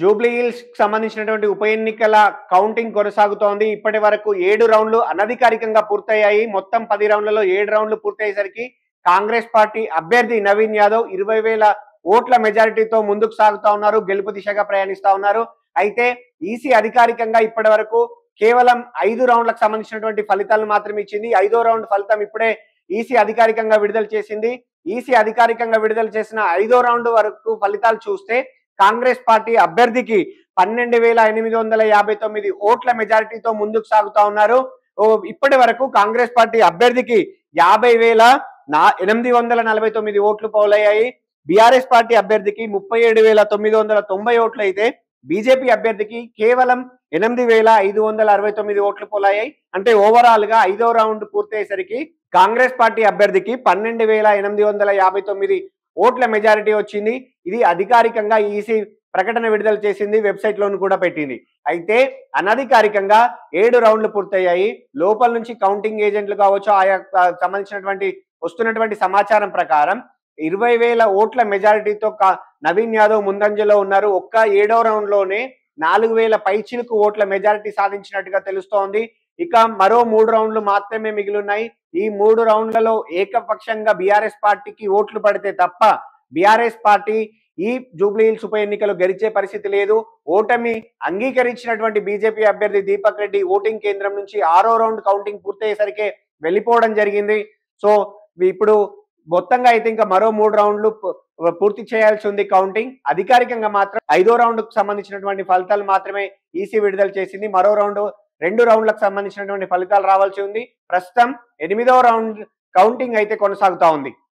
Jubilee hills సంబంధించినటువంటి ఉప ఎన్నికల కౌంటింగ్ కొనసాగుతోంది. ఇప్పటి వరకు 7 రౌండ్లు అనధికారికంగా పూర్తయ్యాయి. మొత్తం 10 రౌండ్లలో 7 రౌండ్లు పూర్తయ్యేసరికి కాంగ్రెస్ పార్టీ అభ్యర్థి నవీన్ యాదవ్ 20,000 ఓట్ల మెజారిటీతో ముందుకు సాగుతా ఉన్నారు. గెలుపు దిశగా ప్రయాణిస్తా ఉన్నారు. అయితే ఈసీ అధికారికంగా ఇప్పటి వరకు కేవలం 5 రౌండ్లకు సంబంధించినటువంటి ఫలితాలను మాత్రమే ఇచ్చింది. 5వ రౌండ్ ఫలితం ఇప్పుడే ఈసీ అధికారికంగా విడుదల చేసింది. ఈసీ అధికారికంగా విడుదల చేసిన 5వ రౌండ్ వరకు ఫలితాలు చూస్తే కాంగ్రెస్ పార్టీ అభ్యర్థికి 12,859 ఓట్ల మెజారిటీతో ముందుకు సాగుతా ఉన్నారు. ఇప్పటి వరకు కాంగ్రెస్ పార్టీ అభ్యర్థికి 50,849 ఓట్లు పోలయ్యాయి. బీఆర్ఎస్ పార్టీ అభ్యర్థికి 37,990 ఓట్లు అయితే బీజేపీ అభ్యర్థికి కేవలం 8,569 ఓట్లు పోలయ్యాయి. అంటే ఓవరాల్ గా 5వ రౌండ్ పూర్తయ్యేసరికి కాంగ్రెస్ పార్టీ అభ్యర్థికి 12,859 ఓట్ల మెజారిటీ వచ్చింది. ఇది అధికారికంగా ఈసీ ప్రకటన విడుదల చేసింది, వెబ్సైట్ లోను కూడా పెట్టింది. అయితే అనధికారికంగా 7 రౌండ్లు పూర్తయ్యాయి. లోపల నుంచి కౌంటింగ్ ఏజెంట్లు కావచ్చు, ఆయా సంబంధించినటువంటి వస్తున్నటువంటి సమాచారం ప్రకారం 20,000 ఓట్ల మెజారిటీతో నవీన్ యాదవ్ ముందంజలో ఉన్నారు. ఒక్క 7వ రౌండ్ లోనే 4,000 పైచిలుకు ఓట్ల మెజారిటీ సాధించినట్టుగా తెలుస్తోంది. ఇక మరో 3 రౌండ్లు మాత్రమే మిగిలిన్నాయి. ఈ 3 రౌండ్లలో ఏకపక్షంగా బీఆర్ఎస్ పార్టీకి ఓట్లు పడితే తప్ప బీఆర్ఎస్ పార్టీ ఈ జూబ్లీ హిల్స్ ఉప ఎన్నికలు గెలిచే పరిస్థితి లేదు. ఓటమి అంగీకరించినటువంటి బీజేపీ అభ్యర్థి దీపక్ రెడ్డి ఓటింగ్ కేంద్రం నుంచి 6వ రౌండ్ కౌంటింగ్ పూర్తయ్యేసరికి వెళ్ళిపోవడం జరిగింది. సో ఇప్పుడు మొత్తంగా అయితే ఇంకా మరో 3 రౌండ్లు పూర్తి చేయాల్సి ఉంది కౌంటింగ్. అధికారికంగా మాత్రం 5వ రౌండ్ కు సంబంధించినటువంటి ఫలితాలు మాత్రమే ఈసీ విడుదల చేసింది. మరో 2 రౌండ్లకు సంబంధించినటువంటి ఫలితాలు రావాల్సి ఉంది. ప్రస్తుతం 8వ రౌండ్ కౌంటింగ్ అయితే కొనసాగుతా ఉంది.